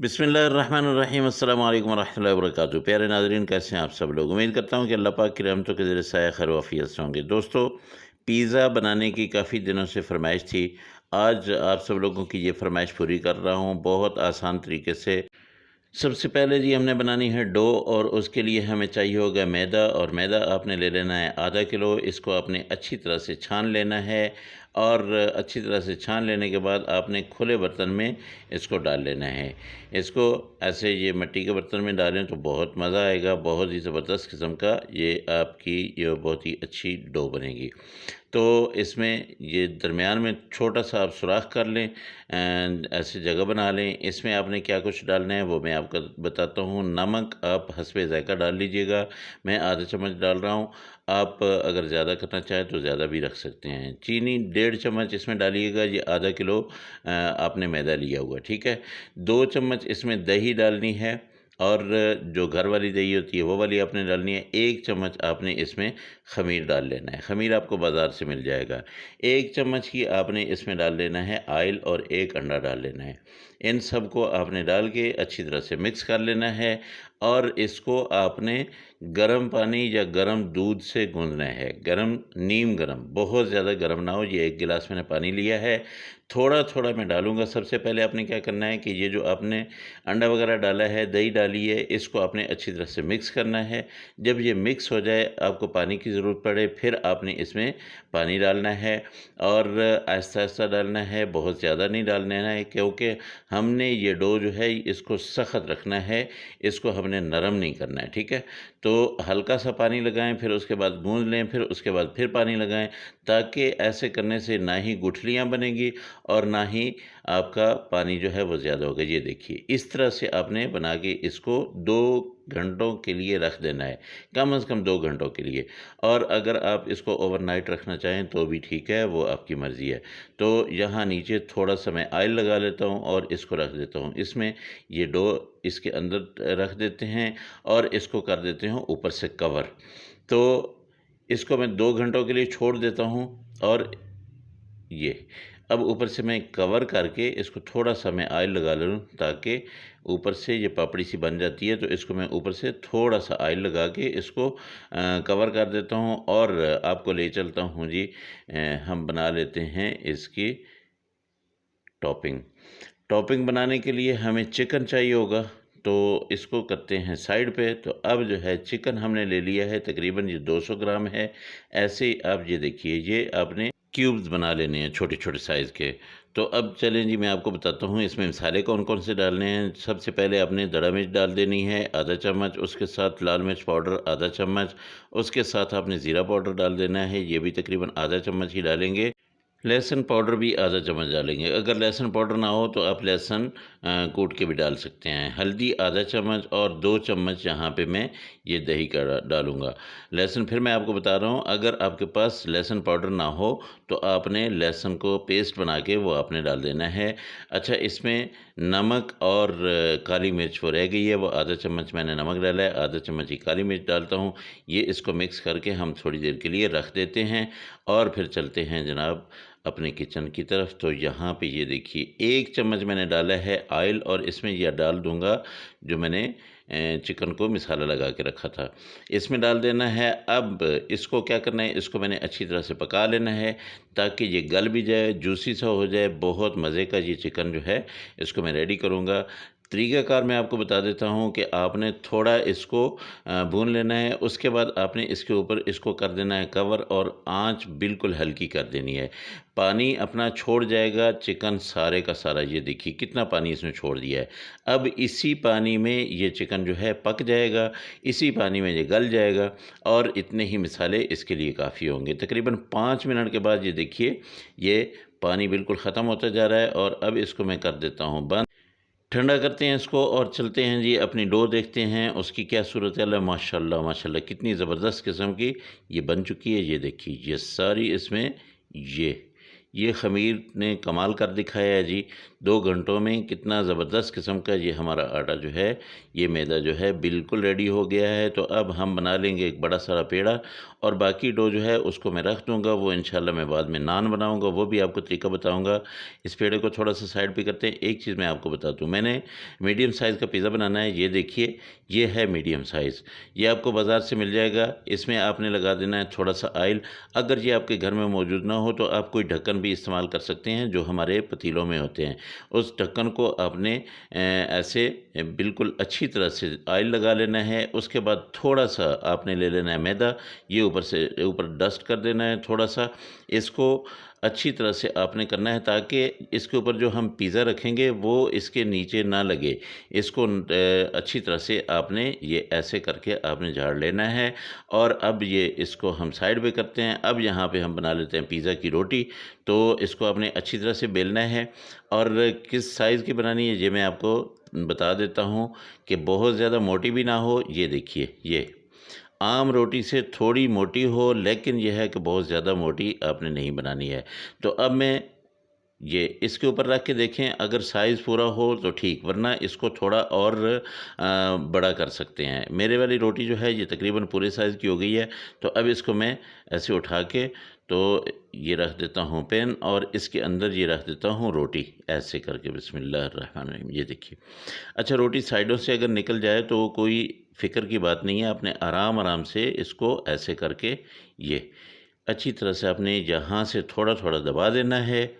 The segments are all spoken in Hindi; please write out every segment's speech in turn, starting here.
बिस्मिल्लाहिर्रहमानिर्रहीम अस्सलाम वालेकुम वरहमतुल्लाहि वबरकातुहू। प्यारे नाज़रीन, कैसे हैं आप सब लोग। उम्मीद करता हूँ कि अल्लाह पाक की रहमतों के ज़रिए साया खैर वाफियत से होंगे। दोस्तों, पिज़्ज़ा बनाने की काफ़ी दिनों से फरमाइश थी। आज आप सब लोगों की ये फरमाइश पूरी कर रहा हूँ बहुत आसान तरीके से। सबसे पहले जी हमने बनानी है डो, और उसके लिए हमें चाहिए होगा मैदा, और मैदा आपने ले लेना है आधा किलो। इसको आपने अच्छी तरह से छान लेना है, और अच्छी तरह से छान लेने के बाद आपने खुले बर्तन में इसको डाल लेना है। इसको ऐसे ये मिट्टी के बर्तन में डालें तो बहुत मज़ा आएगा, बहुत ही ज़बरदस्त किस्म का ये आपकी ये बहुत ही अच्छी डो बनेगी। तो इसमें ये दरमियान में छोटा-सा आप सुराख कर लें, एंड ऐसी जगह बना लें। इसमें आपने क्या कुछ डालना है वो मैं आपको बताता हूँ। नमक आप हस्बे ज़ायक़ा डाल लीजिएगा, मैं आधा चम्मच डाल रहा हूँ। आप अगर ज़्यादा करना चाहें तो ज़्यादा भी रख सकते हैं। चीनी 1.5 चम्मच इसमें डालिएगा, ये आधा किलो आपने मैदा लिया हुआ, ठीक है। 2 चम्मच इसमें दही डालनी है, और जो घर वाली दही होती है वो वाली आपने डालनी है। 1 चम्मच आपने इसमें ख़मीर डाल लेना है, ख़मीर आपको बाज़ार से मिल जाएगा। 1 चम्मच ही आपने इसमें डाल लेना है ऑयल, और 1 अंडा डाल लेना है। इन सब को आपने डाल के अच्छी तरह से मिक्स कर लेना है, और इसको आपने गर्म पानी या गर्म दूध से गूँथना है। गर्म नीम गर्म, बहुत ज़्यादा गर्म ना हो। ये 1 गिलास मैंने पानी लिया है, थोड़ा-थोड़ा मैं डालूँगा। सबसे पहले आपने क्या करना है कि ये जो आपने अंडा वगैरह डाला है, दही डाली है, इसको आपने अच्छी तरह से मिक्स करना है। जब ये मिक्स हो जाए, आपको पानी की ज़रूरत पड़े, फिर आपने इसमें पानी डालना है, और आहिस्ता-आहिस्ता डालना है, बहुत ज़्यादा नहीं डालना है, क्योंकि हमने ये डो जो है इसको सख्त रखना है, इसको हमने नरम नहीं करना है, ठीक है। तो हल्का सा पानी लगाएँ, फिर उसके बाद गूँथ लें, फिर उसके बाद फिर पानी लगाएँ, ताकि ऐसे करने से ना ही गुठलियाँ बनेंगी और ना ही आपका पानी जो है वो ज़्यादा होगा। ये देखिए, इस तरह से आपने बना के इसको 2 घंटों के लिए रख देना है, कम से कम 2 घंटों के लिए। और अगर आप इसको ओवरनाइट रखना चाहें तो भी ठीक है, वो आपकी मर्ज़ी है। तो यहाँ नीचे थोड़ा-सा मैं ऑयल लगा लेता हूँ और इसको रख देता हूँ। इसमें ये डो इसके अंदर रख देते हैं, और इसको कर देते हैं ऊपर से कवर। तो इसको मैं 2 घंटों के लिए छोड़ देता हूँ, और ये अब ऊपर से मैं कवर करके इसको थोड़ा-सा मैं ऑयल लगा लूँ, ताकि ऊपर से ये पापड़ी सी बन जाती है। तो इसको मैं ऊपर से थोड़ा-सा ऑयल लगा के इसको कवर कर देता हूँ, और आपको ले चलता हूँ जी। हम बना लेते हैं इसकी टॉपिंग। टॉपिंग बनाने के लिए हमें चिकन चाहिए होगा, तो इसको करते हैं साइड पे। तो अब जो है चिकन हमने ले लिया है, तकरीबन ये 200 ग्राम है। ऐसे ही आप ये देखिए, ये आपने क्यूब्स बना लेने हैं छोटे-छोटे साइज़ के। तो अब चलें जी, मैं आपको बताता हूँ इसमें मसाले कौन-कौन से डालने हैं। सबसे पहले आपने दड़ा मिर्च डाल देनी है आधा चम्मच, उसके साथ लाल मिर्च पाउडर आधा चम्मच, उसके साथ आपने ज़ीरा पाउडर डाल देना है, ये भी तकरीबन आधा चम्मच ही डालेंगे। लहसुन पाउडर भी आधा चम्मच डालेंगे। अगर लहसुन पाउडर ना हो तो आप लहसुन कूट के भी डाल सकते हैं। हल्दी आधा चम्मच, और 2 चम्मच यहाँ पे मैं ये दही का डालूँगा। लहसुन फिर मैं आपको बता रहा हूँ, अगर आपके पास लहसुन पाउडर ना हो तो आपने लहसुन को पेस्ट बना के वो आपने डाल देना है। अच्छा, इसमें नमक और काली मिर्च वो रह गई है, वो आधा चम्मच मैंने नमक डाला है, आधा चम्मच ही काली मिर्च डालता हूँ। ये इसको मिक्स करके हम थोड़ी देर के लिए रख देते हैं, और फिर चलते हैं जनाब अपने किचन की तरफ। तो यहाँ पे ये देखिए 1 चम्मच मैंने डाला है ऑयल, और इसमें यह डाल दूँगा जो मैंने चिकन को मसाला लगा के रखा था, इसमें डाल देना है। अब इसको क्या करना है, इसको मैंने अच्छी तरह से पका लेना है, ताकि ये गल भी जाए, जूसी सा हो जाए। बहुत मज़े का ये चिकन जो है इसको मैं रेडी करूँगा। तरीक़ाकार मैं आपको बता देता हूँ कि आपने थोड़ा इसको भून लेना है, उसके बाद आपने इसके ऊपर इसको कर देना है कवर, और आँच बिल्कुल हल्की कर देनी है। पानी अपना छोड़ जाएगा चिकन सारे का सारा, ये देखिए कितना पानी इसने छोड़ दिया है। अब इसी पानी में ये चिकन जो है पक जाएगा, इसी पानी में ये गल जाएगा, और इतने ही मसाले इसके लिए काफ़ी होंगे। तकरीबन 5 मिनट के बाद ये देखिए, ये पानी बिल्कुल ख़त्म होता जा रहा है, और अब इसको मैं कर देता हूँ बंद। ठंडा करते हैं इसको, और चलते हैं जी अपनी डो देखते हैं उसकी क्या सूरत हाल है। माशाल्लाह माशाल्लाह, कितनी ज़बरदस्त किस्म की ये बन चुकी है। ये देखिए, ये सारी इसमें ये ख़मीर ने कमाल कर दिखाया है जी। 2 घंटों में कितना ज़बरदस्त किस्म का ये हमारा आटा जो है, ये मैदा जो है बिल्कुल रेडी हो गया है। तो अब हम बना लेंगे एक बड़ा सारा पेड़ा, और बाकी डो जो है उसको मैं रख दूँगा। वो इंशाल्लाह मैं बाद में नान बनाऊँगा, वो भी आपको तरीका बताऊँगा। इस पेड़े को थोड़ा-सा साइड पे करते हैं। एक चीज़ मैं आपको बता दूँ, मैंने मीडियम साइज़ का पिज़्ज़ा बनाना है। ये देखिए, ये है मीडियम साइज़। ये आपको बाज़ार से मिल जाएगा। इसमें आपने लगा देना है थोड़ा-सा ऑयल। अगर ये आपके घर में मौजूद ना हो तो आप कोई ढक्कन भी इस्तेमाल कर सकते हैं जो हमारे पतीलों में होते हैं। उस ढक्कन को आपने ऐसे बिल्कुल अच्छी तरह से ऑयल लगा लेना है। उसके बाद थोड़ा-सा आपने ले लेना है मैदा, ये ऊपर से ऊपर डस्ट कर देना है थोड़ा-सा। इसको अच्छी तरह से आपने करना है ताकि इसके ऊपर जो हम पिज़्ज़ा रखेंगे वो इसके नीचे ना लगे। इसको अच्छी तरह से आपने ये ऐसे करके आपने झाड़ लेना है। और अब ये इसको हम साइड पे करते हैं। अब यहाँ पे हम बना लेते हैं पिज़्ज़ा की रोटी। तो इसको आपने अच्छी तरह से बेलना है, और किस साइज़ की बनानी है ये मैं आपको बता देता हूँ कि बहुत ज़्यादा मोटी भी ना हो। ये देखिए, ये आम रोटी से थोड़ी मोटी हो, लेकिन यह है कि बहुत ज़्यादा मोटी आपने नहीं बनानी है। तो अब मैं ये इसके ऊपर रख के देखें, अगर साइज़ पूरा हो तो ठीक, वरना इसको थोड़ा और बड़ा कर सकते हैं। मेरे वाली रोटी जो है ये तकरीबन पूरे साइज़ की हो गई है। तो अब इसको मैं ऐसे उठा के तो ये रख देता हूँ पैन, और इसके अंदर ये रख देता हूँ रोटी, ऐसे करके बिस्मिल्लाहिर्रहमानिर्रहीम। ये देखिए, अच्छा रोटी साइडों से अगर निकल जाए तो कोई फ़िक्र की बात नहीं है। आपने आराम-आराम से इसको ऐसे करके ये अच्छी तरह से आपने यहाँ से थोड़ा-थोड़ा दबा देना है।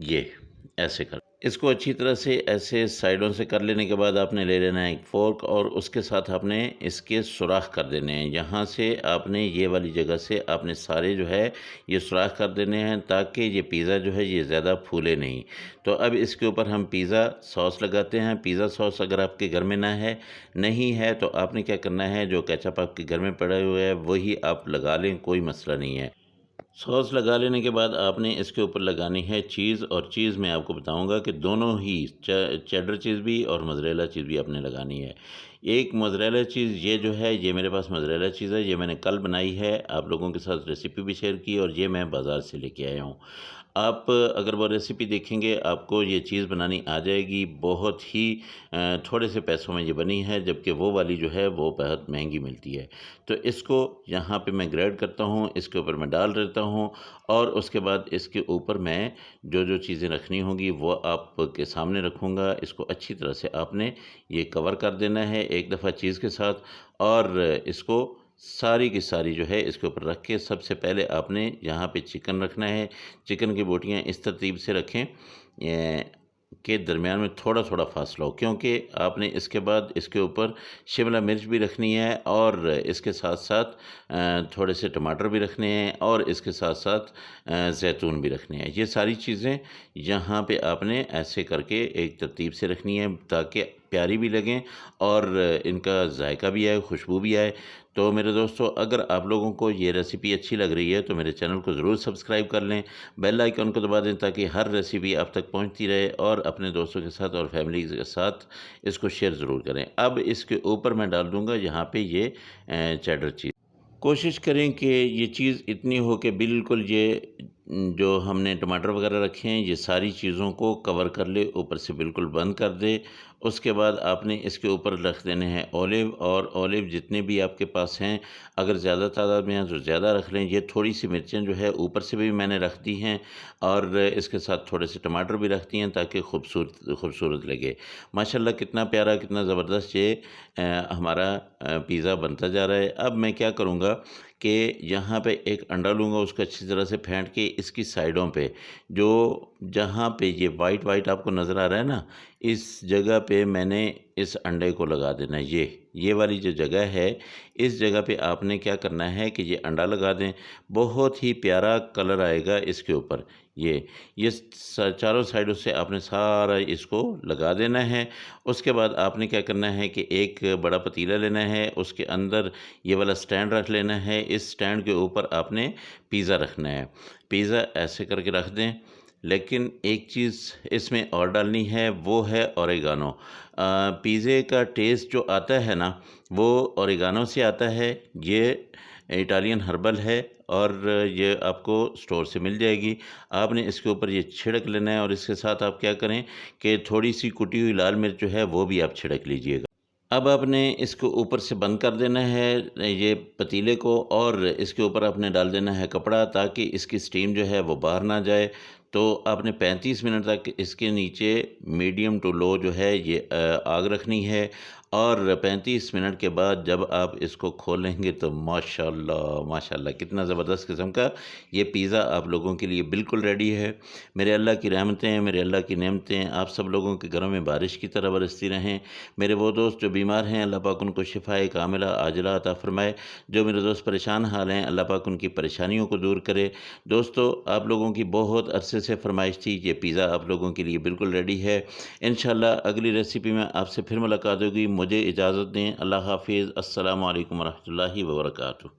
ये ऐसे कर इसको अच्छी तरह से ऐसे साइडों से कर लेने के बाद आपने ले लेना है एक फ़ोर्क, और उसके साथ आपने इसके सुराख कर देने हैं। यहाँ से आपने ये वाली जगह से आपने सारे जो है ये सुराख कर देने हैं ताकि ये पिज़्ज़ा जो है ये ज़्यादा फूले नहीं। तो अब इसके ऊपर हम पिज़्ज़ा सॉस लगाते हैं। पिज़्ज़ा सॉस अगर आपके घर में ना है, नहीं है, तो आपने क्या करना है, जो केचप आपके घर में पड़ा हुआ है वही आप लगा लें, कोई मसला नहीं है। सॉस लगा लेने के बाद आपने इसके ऊपर लगानी है चीज़, और चीज़ मैं आपको बताऊंगा कि दोनों ही चेडर चीज़ भी और मोज़रेला चीज़ भी आपने लगानी है। एक मोज़रेला चीज़ ये जो है, ये मेरे पास मोज़रेला चीज़ है, ये मैंने कल बनाई है, आप लोगों के साथ रेसिपी भी शेयर की, और ये मैं बाज़ार से लेके आया हूँ। आप अगर वो रेसिपी देखेंगे आपको ये चीज़ बनानी आ जाएगी। बहुत ही थोड़े से पैसों में ये बनी है, जबकि वो वाली जो है वो बहुत महंगी मिलती है। तो इसको यहाँ पे मैं ग्रेड करता हूँ, इसके ऊपर मैं डाल देता हूँ, और उसके बाद इसके ऊपर मैं जो चीज़ें रखनी होंगी वो आपके सामने रखूँगा। इसको अच्छी तरह से आपने ये कवर कर देना है एक दफ़ा चीज़ के साथ, और इसको सारी की सारी जो है इसके ऊपर रख के सबसे पहले आपने यहाँ पे चिकन रखना है। चिकन की बोटियाँ इस तरतीब से रखें के दरमियान में थोड़ा-थोड़ा फ़ासला हो, क्योंकि आपने इसके बाद इसके ऊपर शिमला मिर्च भी रखनी है, और इसके साथ-साथ थोड़े से टमाटर भी रखने हैं, और इसके साथ-साथ ज़ैतून भी रखने हैं। ये सारी चीज़ें यहाँ पे आपने ऐसे करके एक तरतीब से रखनी है ताकि प्यारी भी लगें और इनका जायका भी आए, खुशबू भी आए। तो मेरे दोस्तों, अगर आप लोगों को ये रेसिपी अच्छी लग रही है तो मेरे चैनल को ज़रूर सब्सक्राइब कर लें, बेल आइकन को दबा दें ताकि हर रेसिपी आप तक पहुंचती रहे, और अपने दोस्तों के साथ और फैमिली के साथ इसको शेयर ज़रूर करें। अब इसके ऊपर मैं डाल दूंगा यहाँ पे ये चेडर चीज़। कोशिश करें कि ये चीज़ इतनी हो कि बिल्कुल ये जो हमने टमाटर वगैरह रखे हैं ये सारी चीज़ों को कवर कर ले, ऊपर से बिल्कुल बंद कर दे। उसके बाद आपने इसके ऊपर रख देने हैं ऑलिव, और ऑलिव जितने भी आपके पास हैं, अगर ज़्यादा तादाद में हैं तो ज़्यादा रख लें। ये थोड़ी सी मिर्चें जो है ऊपर से भी मैंने रख दी हैं, और इसके साथ थोड़े से टमाटर भी रख दिए हैं ताकि खूबसूरत लगे। माशाल्लाह कितना प्यारा, कितना ज़बरदस्त ये हमारा पिज़्ज़ा बनता जा रहा है। अब मैं क्या करूँगा कि यहाँ पे एक अंडा लूँगा, उसको अच्छी तरह से फेंट के इसकी साइडों पे जो जहाँ पे ये वाइट वाइट आपको नज़र आ रहा है ना, इस जगह पे मैंने इस अंडे को लगा देना है। ये वाली जो जगह है, इस जगह पे आपने क्या करना है कि ये अंडा लगा दें। बहुत ही प्यारा कलर आएगा इसके ऊपर। ये चारों साइडों से आपने सारा इसको लगा देना है। उसके बाद आपने क्या करना है कि एक बड़ा पतीला लेना है, उसके अंदर ये वाला स्टैंड रख लेना है। इस स्टैंड के ऊपर आपने पिज़्ज़ा रखना है। पिज़्ज़ा ऐसे करके रख दें, लेकिन एक चीज़ इसमें और डालनी है, वो है ओरिगानो। पिज़्ज़े का टेस्ट जो आता है ना, वो ओरिगानो से आता है। ये इटालियन हर्बल है, और ये आपको स्टोर से मिल जाएगी। आपने इसके ऊपर ये छिड़क लेना है और इसके साथ आप क्या करें कि थोड़ी-सी कुटी हुई लाल मिर्च जो है वो भी आप छिड़क लीजिएगा। अब आपने इसको ऊपर से बंद कर देना है ये पतीले को, और इसके ऊपर आपने डाल देना है कपड़ा ताकि इसकी स्टीम जो है वो बाहर ना जाए। तो आपने 35 मिनट तक इसके नीचे मीडियम टू लो जो है ये आग रखनी है, और 35 मिनट के बाद जब आप इसको खोलेंगे तो माशाल्लाह माशाल्लाह कितना ज़बरदस्त किस्म का ये पिज़्ज़ा आप लोगों के लिए बिल्कुल रेडी है। मेरे अल्लाह की रहमतें, मेरे अल्लाह की नेमतें आप सब लोगों के घरों में बारिश की तरह बरसती रहें। मेरे वो दोस्त जो बीमार हैं, अल्लाह पाक उनको शिफ़ाए कामिला आजिला अता फ़रमाए। जो मेरे दोस्त परेशान हाल हैं, अल्लाह पाक उनकी परेशानियों को दूर करे। दोस्तों, आप लोगों की बहुत अरसे से फ़रमाइश थी, ये पिज़्ज़ा आप लोगों के लिए बिल्कुल रेडी है। इंशाअल्लाह अगली रेसिपी में आपसे फिर मुलाकात होगी। मुझे इजाज़त दें। अल्लाह हाफ़िज़। अस्सलामु अलैकुम व रहमतुल्लाहि व बरकातुहू।